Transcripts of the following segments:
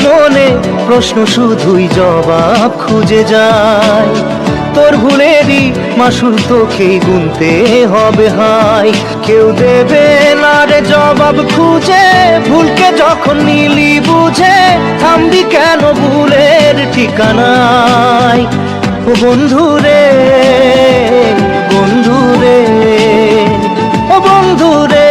মনে প্রশ্ন শুধুই জবাব খুঁজে যায়। তোর ভুলেরই মাসুল তোকেই গুনতে হবে হাই। কেউ দেবে না রে জবাব খুঁজে, ভুলকে যখন নিলি বুঝে থামবি কেন ভুলের ঠিকানায়। ও বন্ধু রে, বন্ধু রে, ও বন্ধু রে।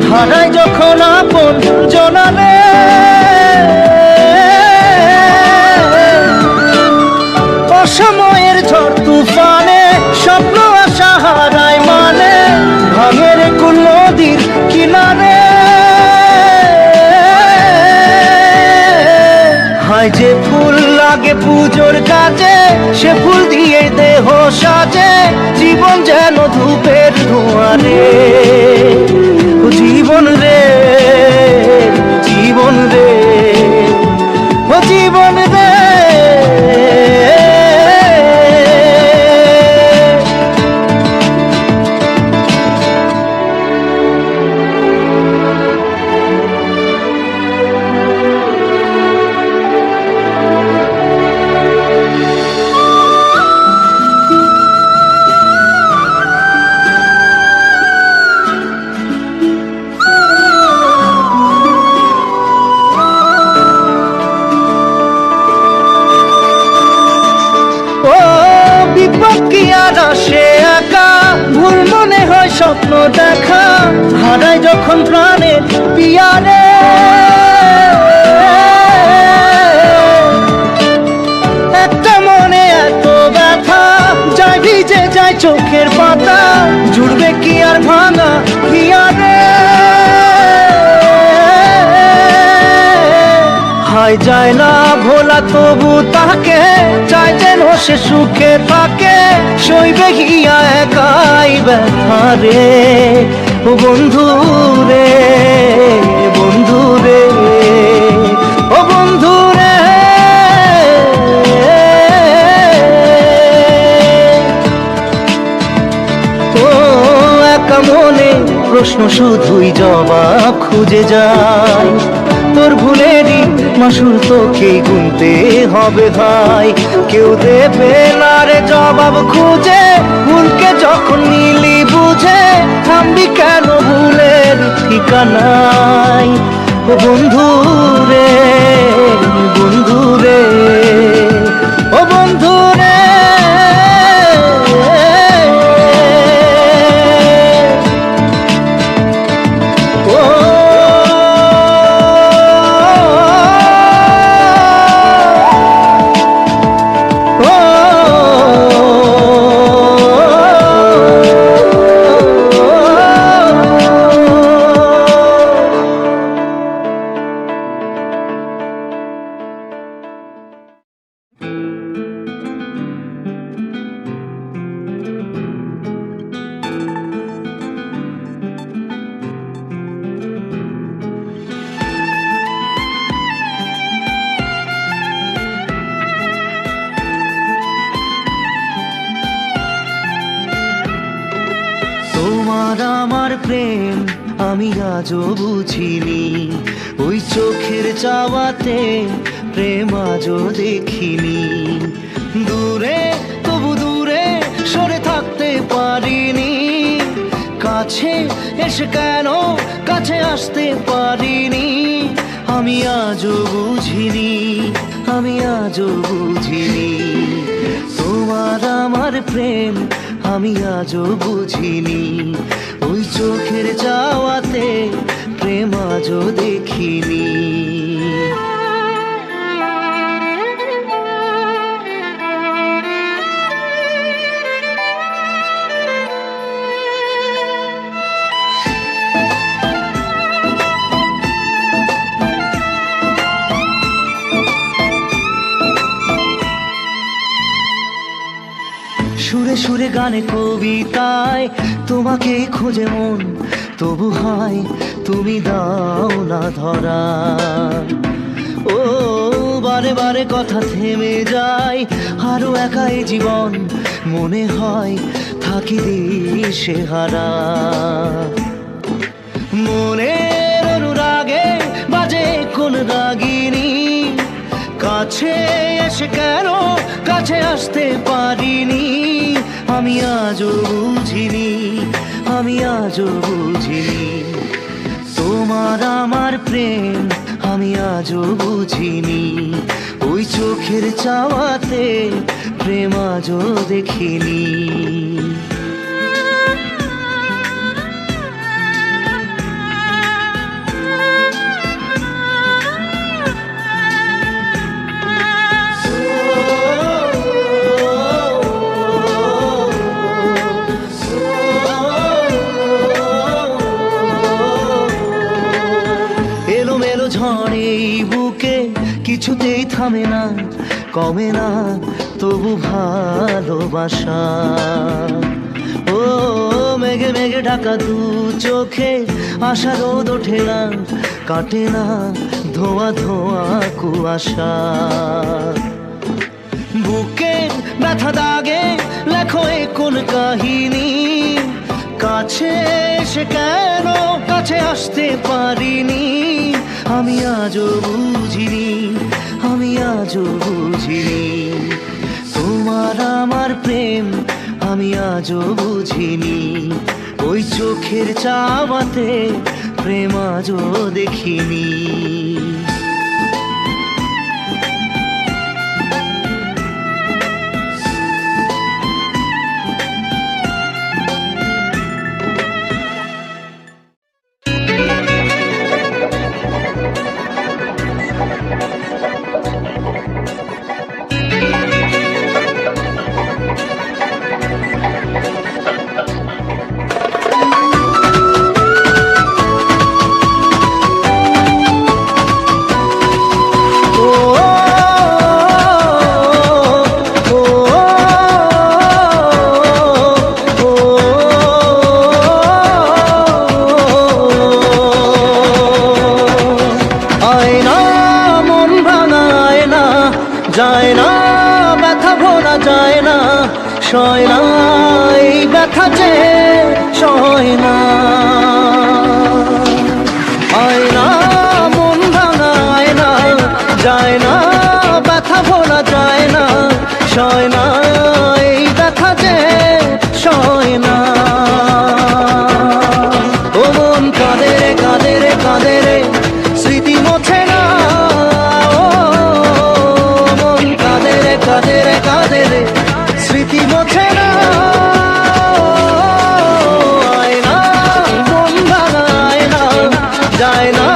হারাই যখন আপন জনারে, অসময়ের ঝড় তুফানে স্বপ্ন আশা হারায় মানে, ভাঙের কুল নদীর কিনারে। হায় যে ফুল লাগে পুজোর কাজে, সে ফুল দিয়ে দেহ সাজে, জীবন যেন ধূপের ধোঁয়ারে। জীবন রে, জীবন রে, ও জীবন রে। আসে একা ভুল মনে হয় স্বপ্ন দেখা, হারাই যখন প্রাণের পিয়ারে। একটা মনে এত ব্যথা যায় ভিজে যায় চোখের পাতা, জুড়বে কি আর ভাঙা হিয়ারে। হায় যায় না ভোলা তবু তাকে চাই যেন সে সুখে থাকে, সইবে গিয়া একাই ব্যথা রে। ও বন্ধু রে, বন্ধু রে, ও বন্ধু রে। ও একা মনে প্রশ্ন শুধুই জবাব খুঁজে যায়। তোর ভুলেরই মাসুল তোকেই গুনতে হবে ভাই। কেউ দেবে না রে জবাব খুঁজে, ভুলকে যখন নিলি বুঝে থামবি কেন ভুলের ঠিকানায়। ও বন্ধু রে, বন্ধু রে, ও বন্ধু রে। তোমার আমার প্রেম আমি আজও বুঝিনি, ওই চোখের চাওয়াতে প্রেম আজও দেখিনি। দূরে তবু দূরে সরে থাকতে পারিনি, কাছে এসে কেন কাছে আসতে পারিনি। আমি আজও বুঝিনি, আমি আজও বুঝিনি। তোমার আমার প্রেম আমি আজও বুঝিনি, ওই চোখের চাওয়াতে প্রেম আজও দেখিনি। সুরে সুরে গানে কবিতায় তোমাকেই খোঁজে মন, তবু হয় তুমি দাও না ধরা। ও বারে বারে কথা থেমে যায়, আরো একাই জীবন মনে হয় থাকি দিশে হারা। মনের অনুরাগে বাজে কোন রাগিনী, কাছে এসে কেন কাছে আসতে পারিনি। আমি আজও বুঝিনি, আমি আজও বুঝিনি তোমার আমার প্রেম, আমি আজও বুঝিনি। ওই চোখের চাওয়াতে প্রেম আজও দেখিনি। এলোমেলো ঝড়ে এই বুকে কিছুতেই থামে না, কমে না তবু ভালোবাসা। ও মেঘে মেঘে ঢাকা দু চোখে আশা রোদ ওঠে না, কাটে না ধোয়া ধোয়া কুয়াশা। বুকের ব্যথা দাগে লেখো এ কোন কাহিনী, কাছে এসে কেন কাছে আসতে পারিনি। আমি আজও বুঝিনি, আমি আজও বুঝিনি তোমার আমার প্রেম, আমি আজও বুঝিনি। ওই চোখের চাওয়াতে প্রেম আজও দেখিনি। যায় না ব্যথা ভোলা যায় না, সয় না এই ব্যথা যে সয় না। আয়না মন ভাঙা আয়না, যায় না ব্যথা ভোলা যায় না, সয় না এই ব্যথা যে সয় না। ও মন কাঁদে রে কাঁদে রে কাঁদে রে, স্মৃতি মোছে না। কাঁদে রে কাঁদে রে, স্মৃতি মোছে না। আয়না মন ভাঙা আয়না, যায় না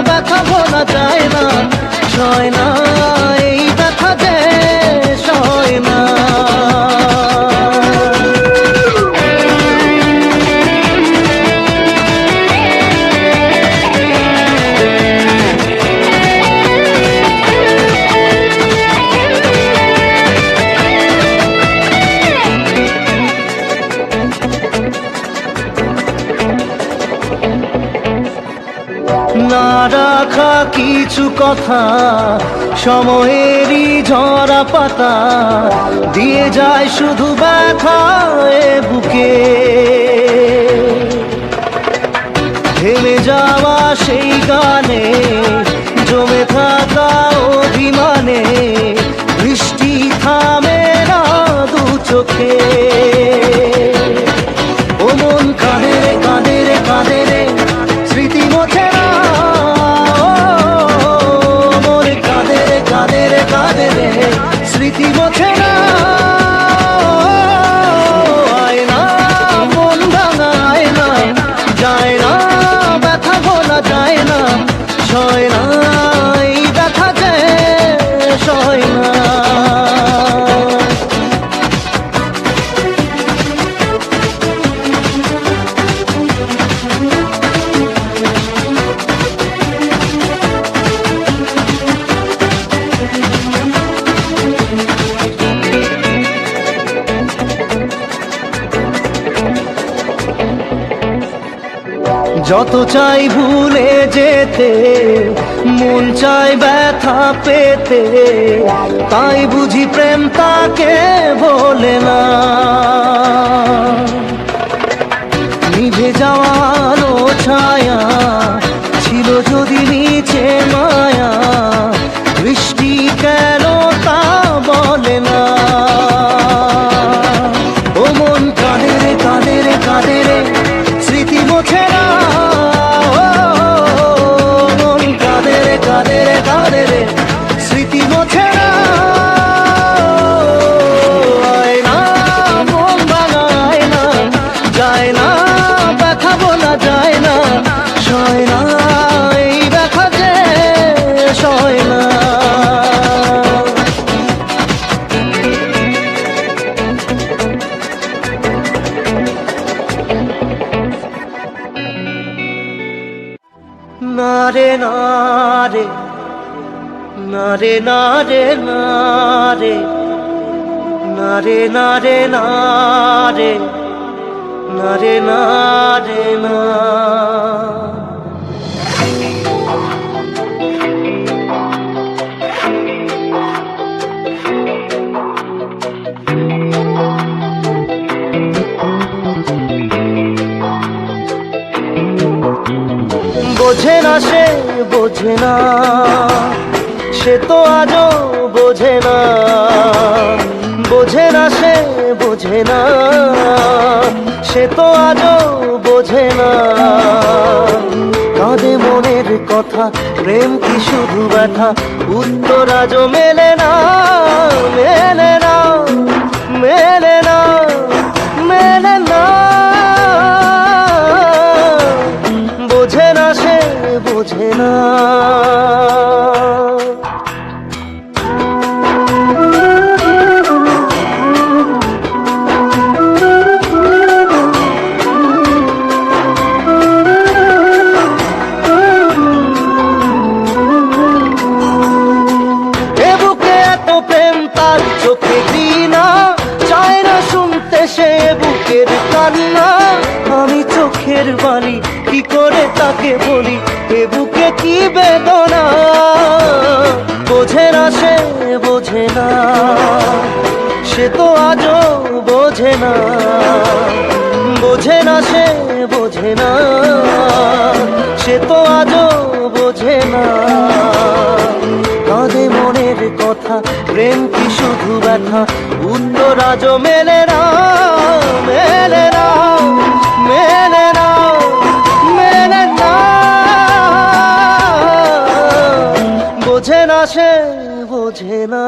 ব্যথা ভোলা যায় না, সয় না এই ব্যথা যে সয় না। না রাখা কিছু কথা সময়েরই ঝরা পাতা, দিয়ে যায় শুধু ব্যথা এ বুকে। থেমে যাওয়া সেই গানে জমে থাকা অভিমানে, বৃষ্টি থামে না দু চোখে। ও মন কাঁদে রে কাঁদে রে কাঁদে রে, স্মৃতি মোছে না। মন কাঁদে রে কাঁদে রে কাঁদে রে, স্মৃতি মোছে না। আয়না মন ভাঙা আয়না, যায় না ব্যথা ভোলা যায় না, সয় না এই ব্যথা যে সয় না। যত চাই ভুলে যেতে, মন চায় ব্যথা পেতে, তাই বুঝি প্রেম তাকে বলে না। নিভে যাওয়া আলো ছায়া ছিল যদি নিচে মায়া, বৃষ্টি কেন তা বলে না। ও মন কাঁদে রে কাঁদে রে কাঁদে রে, স্মৃতি মোছে না। ও মন কাঁদে রে কাঁদে রে কাঁদে রে, স্মৃতি মোছে না। আয় না মন ভাঙায় না, যায় না ব্যথা বলা যায় না, সয় না এই ব্যথা যে সয় না। না রে না রে, না রে না রে না রে, না রে না রে না রে, না রে না রে না। বোঝে না সে বোঝে না, সে তো আজও বোঝে না। বোঝে না সে বোঝে না, সে তো আজও বোঝে না। কাঁদে মনের কথা, প্রেম কি শুধু ব্যথা, উত্তর আজও মেলে না, মেলে না, মেলে না, মেলে না। বোঝে না সে বোঝে না। এ বুকে এত প্রেম তার চোখে ঘৃণা, চায় না শুনতে সে বুকের কান্না। আমি চোখের বালি কি করে তাকে বলি, এ বুকে কি বেদনা। বোঝে না সে বোঝে না, সে তো আজও বোঝে না। বোঝে না সে বোঝে না, সে তো আজও বোঝে না। কাঁদে মনের কথা, প্রেম কি শুধু ব্যথা, উত্তর আজও মেলে না, মেলে না, মেলে না, মেলে না। বোঝে না সে বোঝে না।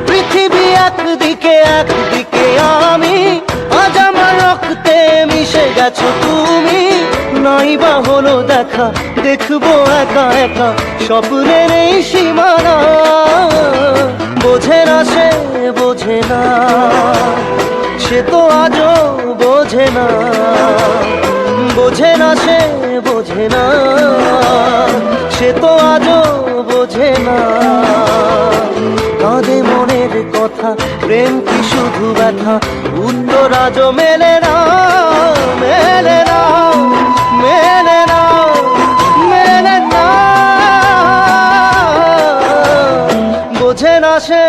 পৃথিবী একদিকে একদিকে আমি, আজ আমার রক্তে মিশে গেছো তুমি। নাই বা হলো দেখা, দেখবো একা একা স্বপ্নের এই সীমানা। বোঝে না সে বোঝে না, সে তো আজও বোঝে না। বোঝে না সে বোঝে না, সে তো আজও বোঝে না। কাঁদে মনের কথা, প্রেম কি শুধু ব্যথা, উত্তর আজও মেলে না, মেলে না, মেলে না, মেলে না। বোঝে না সে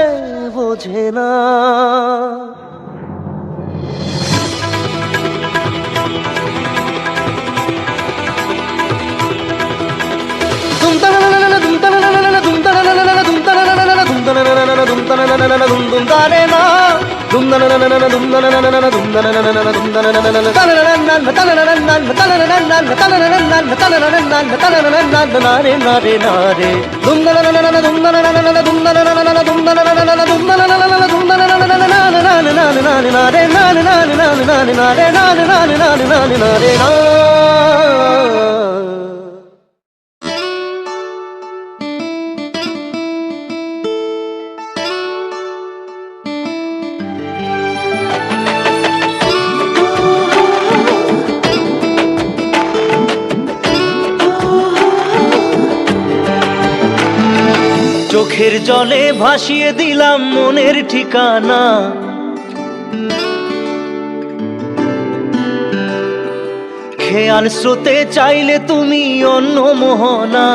বোঝে না। চোখের জলে ভাসিয়ে দিলাম মনের ঠিকানা, খেয়াল স্রোতে চাইলে তুমি অন্য মোহনা।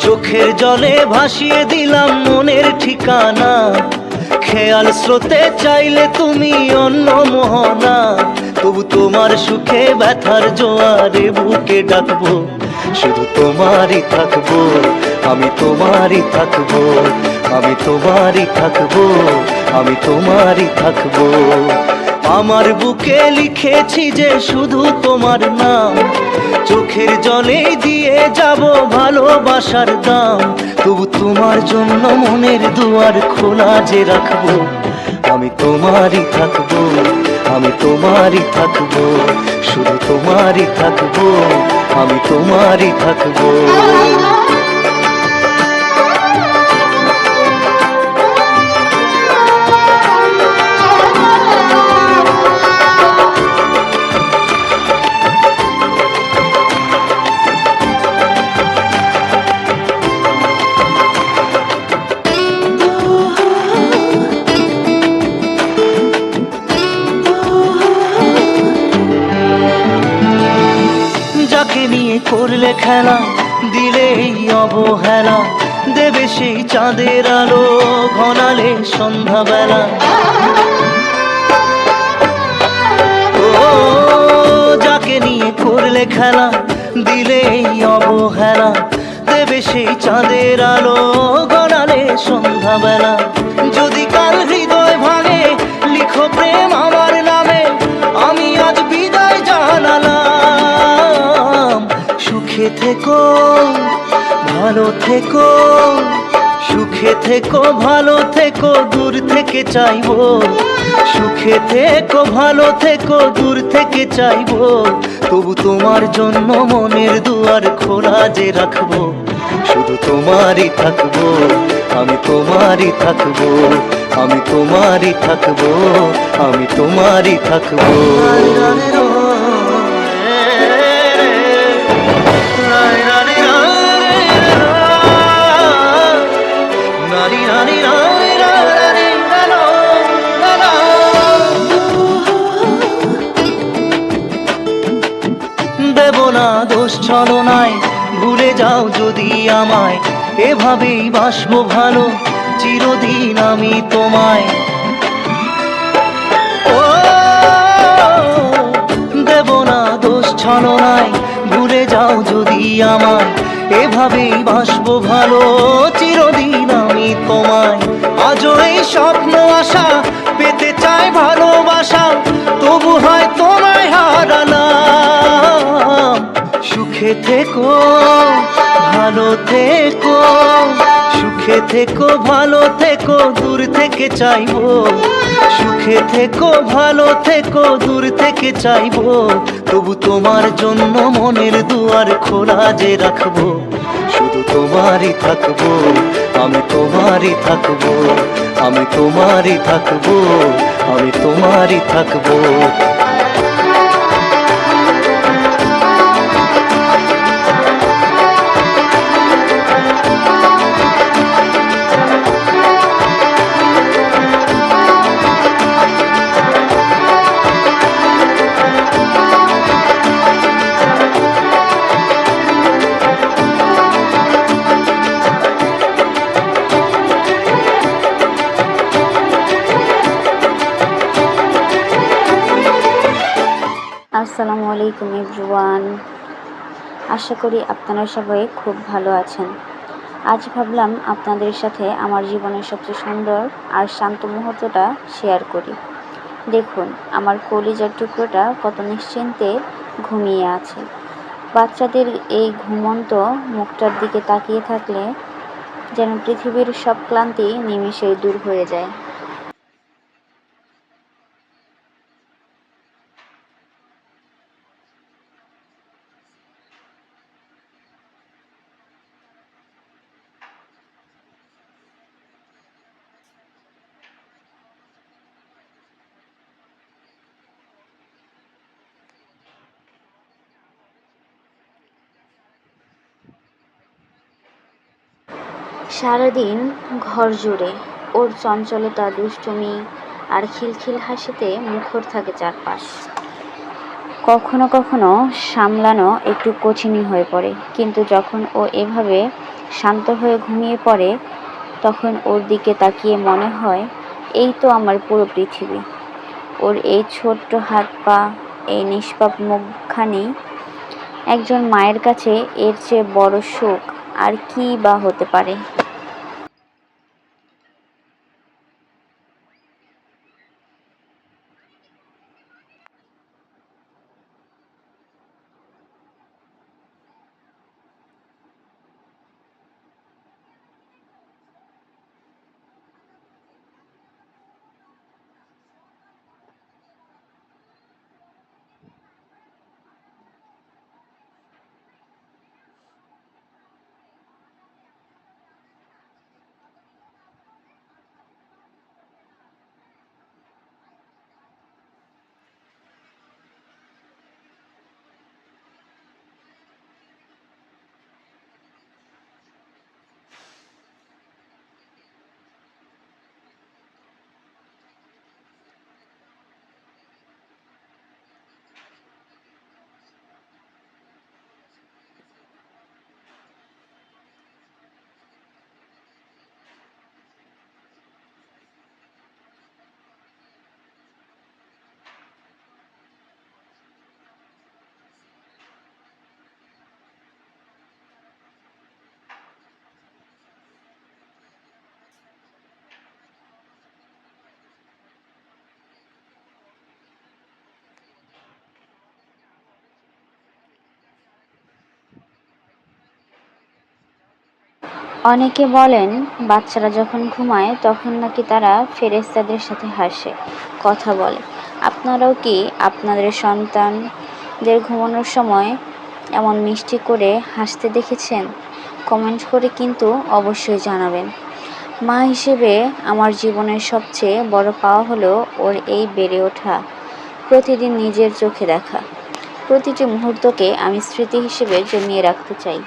চোখের জলে ভাসিয়ে দিলাম মনের ঠিকানা, খেয়াল স্রোতে চাইলে তুমি অন্য মোহনা। তবু তোমার সুখে ব্যথার জোয়ারে বুকে ডাকবো, শুধু তোমারই থাকবো, আমি তোমারই থাকবো, আমি তোমারই থাকবো, আমি তোমারই থাকবো। আমার বুকে লিখেছি যে শুধু তোমার নাম, চোখের জলে দিয়ে যাব ভালোবাসার দাম। তবু তোমার জন্য মনের দুয়ার খোলা যে রাখবো, আমি তোমারই থাকবো, আমি তোমারই থাকবো, শুধু তোমারই থাকবো, আমি তোমারই থাকবো। যাকে নিয়ে করলে খেলা, দিলে এই অবহেলা, দেবে সেই চাঁদের আলো ঘনালে সন্ধ্যাবেলা। ও যাকে নিয়ে করলে খেলা, দিলে এই অবহেলা, দেবে সেই চাঁদের আলো ঘনালে সন্ধ্যাবেলা। যদি কাল হৃদয় ভাঙে লিখো প্রেম আমার নামে, আমি আজ বিদায় জানালাম। সুখে থেকো, ভালো থেকো, সুখে থেকো, ভালো থেকো, দূর থেকে চাইবো। সুখে থেকো, ভালো থেকো, দূর থেকে চাইবো। তবু তোমার জন্য মনের দুয়ার খোলা যে রাখবো, শুধু তোমারই থাকবো, আমি তোমারই থাকবো, আমি তোমারই থাকবো, আমি তোমারই থাকবো। দেব না দোষ ছলনায়, ভুলে যাও যদি আমায়, এভাবেই বাসবো ভালো চিরদিন আমি তোমায়। ও দেব না দোষ ছলনায়, ভুলে যাও যদি আমায়, এভাবেই বাসবো ভালো চিরদিন আমি তোমায়। আজও এই স্বপ্ন আশা পেতে চাই ভালোবাসা, তবু হয় তোমায় হারালাম। সুখে থেকো, ভালো থেকো, সুখে থেকো, ভালো থেকো, দূর থেকে চাইবো। সুখে থেকো, ভালো থেকো, দূর থেকে চাইবো। তবু তোমার জন্য মনের দুয়ার খোলা যে রাখবো, শুধু তোমারই থাকবো, আমি তোমারই থাকবো, আমি তোমারই থাকবো, আমি তোমারই থাকবো। আসসালামু আলাইকুম এভরিওয়ান, আশা করি আপনারা সবাই খুব ভালো আছেন। আজ ভাবলাম আপনাদের সাথে আমার জীবনের সবচেয়ে সুন্দর আর শান্ত মুহূর্তটা শেয়ার করি। দেখুন আমার কলিজার টুকরোটা কত নিশ্চিন্তে ঘুমিয়ে আছে। বাচ্চাদের এই ঘুমন্ত মুখটার দিকে তাকিয়ে থাকলে যেন পৃথিবীর সব ক্লান্তি নিমেষেই দূর হয়ে যায়। সারাদিন ঘর জুড়ে ওর চঞ্চলতা, দুষ্টুমি আর খিলখিল হাসিতে মুখর থাকে চারপাশ। কখনো কখনো সামলানো একটু কঠিনই হয়ে পড়ে, কিন্তু যখন ও এভাবে শান্ত হয়ে ঘুমিয়ে পড়ে তখন ওর দিকে তাকিয়ে মনে হয় এই তো আমার পুরো পৃথিবী। ওর এই ছোট্ট হাত পা, এই নিষ্পাপ মুখখানি, একজন মায়ের কাছে এর চেয়ে বড় সুখ আর কী বা হতে পারে। অনেকে বলেন বাচ্চারা যখন ঘুমায় তখন নাকি তারা ফেরেশতাদের সাথে হাসে, কথা বলে। আপনারাও কি আপনাদের সন্তানদের ঘুমানোর সময় এমন মিষ্টি করে হাসতে দেখেছেন? কমেন্ট করে কিন্তু অবশ্যই জানাবেন। মা হিসেবে আমার জীবনের সবচেয়ে বড় পাওয়া হলো ওর এই বেড়ে ওঠা, প্রতিদিন নিজের চোখে দেখা। প্রতিটি মুহূর্তকে আমি স্মৃতি হিসেবে জমিয়ে রাখতে চাই।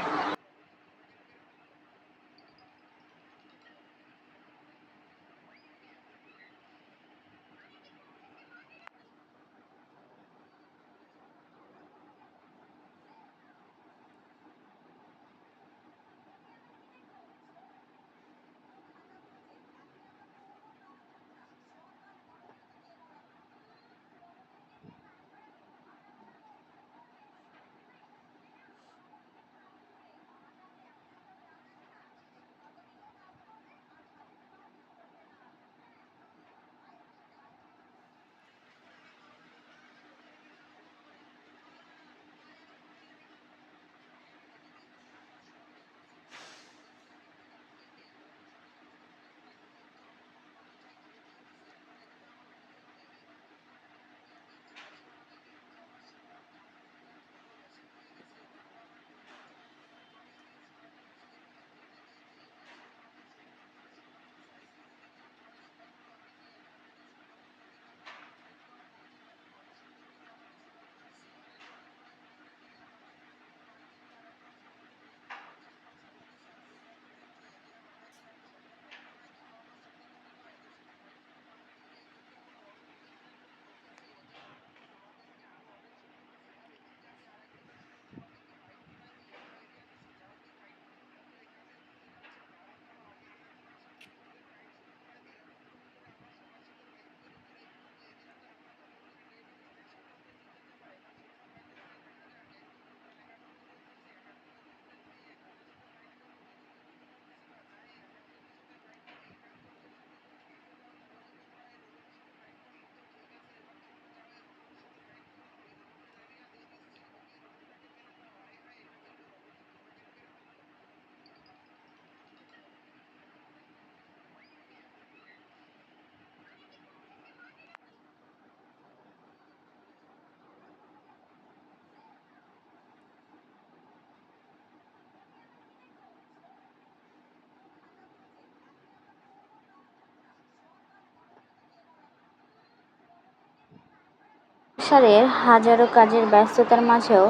সংসারের হাজারো কাজের ব্যস্ততার মাঝেও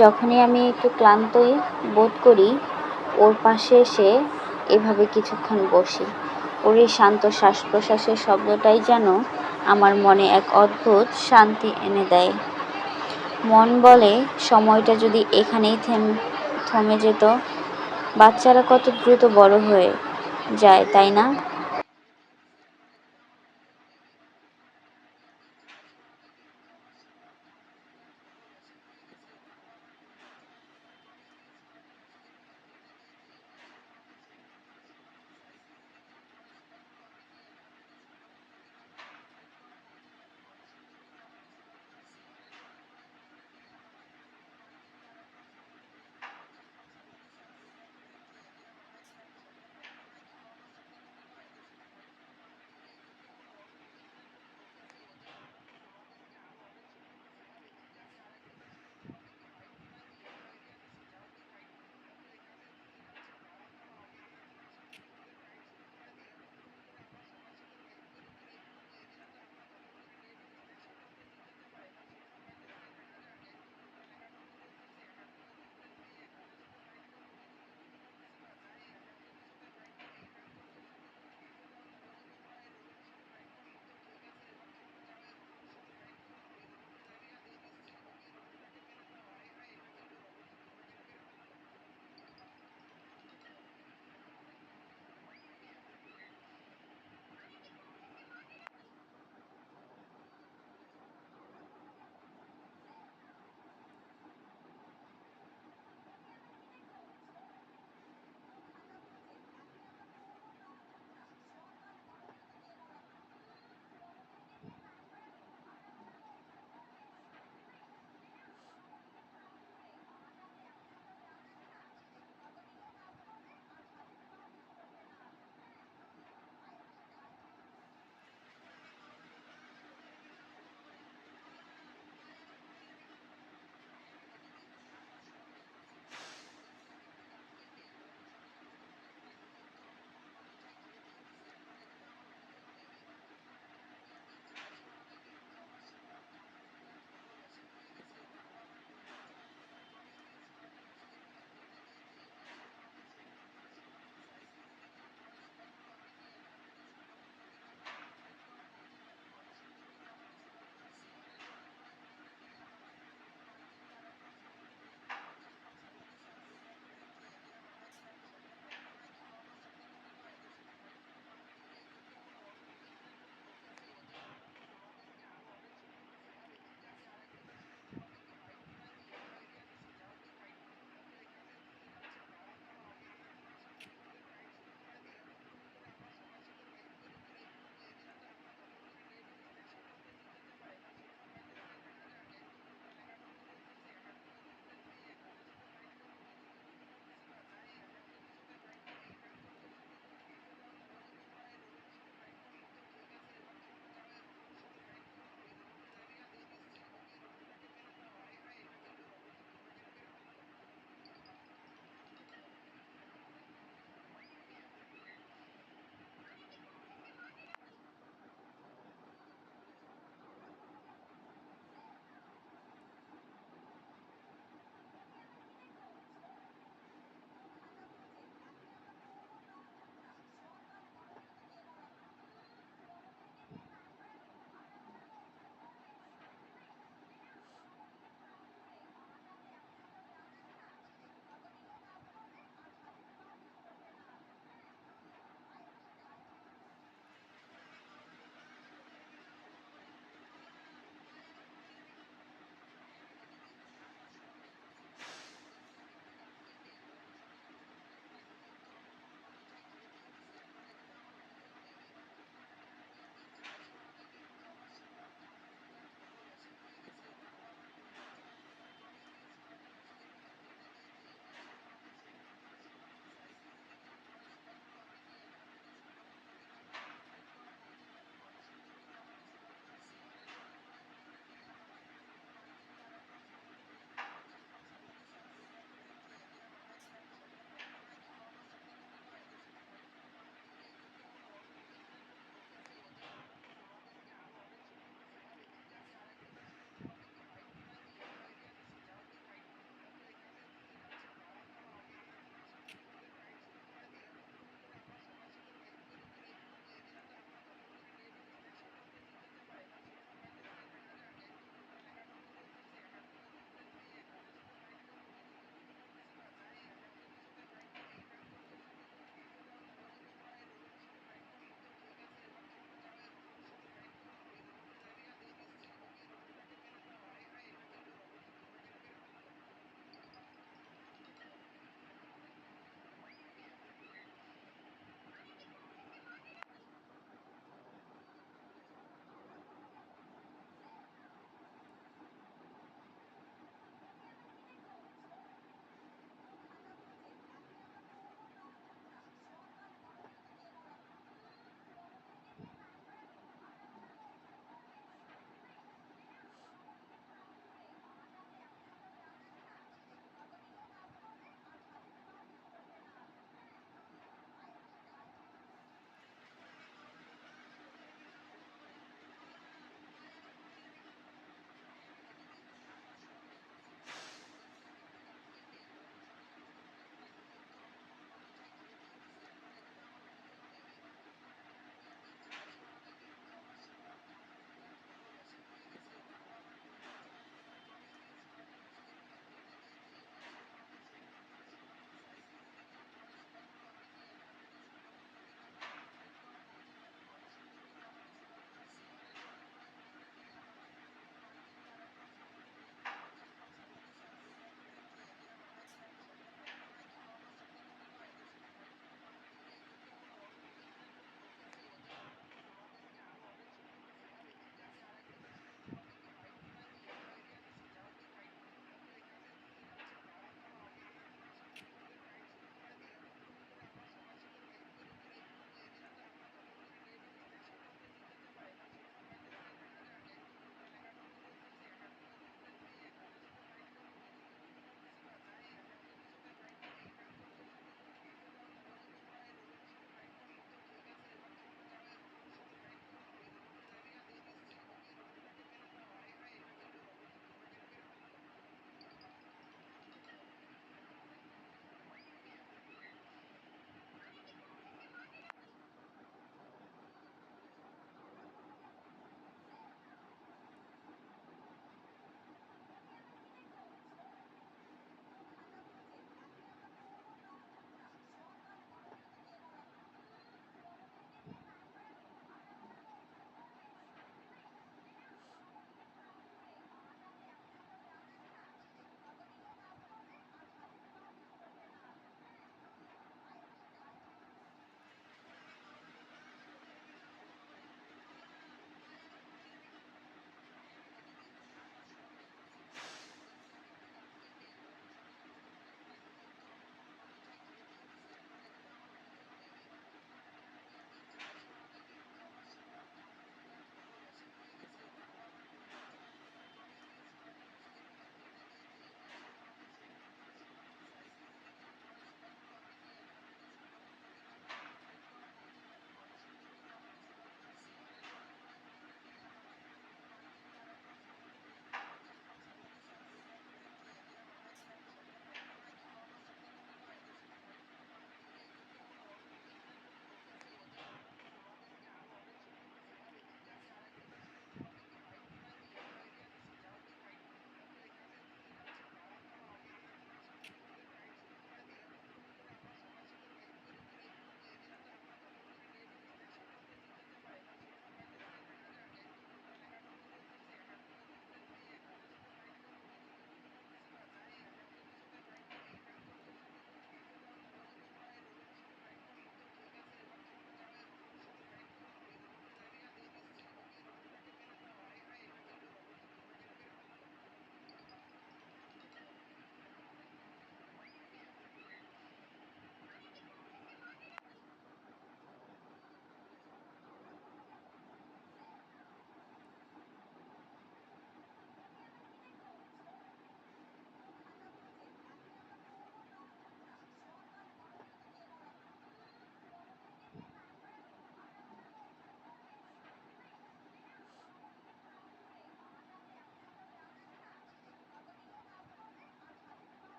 যখনই আমি একটু ক্লান্তই বোধ করি, ওর পাশে এসে এভাবে কিছুক্ষণ বসি। ওর এই শান্ত শ্বাস প্রশ্বাসের শব্দটাই যেন আমার মনে এক অদ্ভুত শান্তি এনে দেয়। মন বলে সময়টা যদি এখানেই থমে যেত। বাচ্চারা কত দ্রুত বড় হয়ে যায়, তাই না?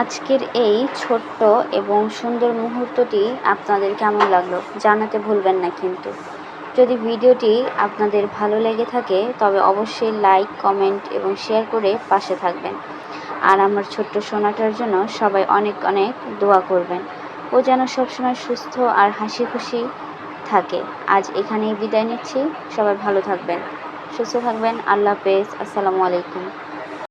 আজকের এই ছোট্ট এবং সুন্দর মুহূর্তটি আপনাদের কেমন লাগলো জানাতে ভুলবেন না কিন্তু। যদি ভিডিওটি আপনাদের ভালো লেগে থাকে তবে অবশ্যই লাইক, কমেন্ট এবং শেয়ার করে পাশে থাকবেন। আর আমার ছোট্ট সোনাটার জন্য সবাই অনেক অনেক দোয়া করবেন। ও যেন সবসময় সুস্থ আর হাসি খুশি থাকে। আজ এখানেই বিদায় নিচ্ছি। সবাই ভালো থাকবেন, সুস্থ থাকবেন। আল্লাহ হাফেজ। আসসালামু আলাইকুম।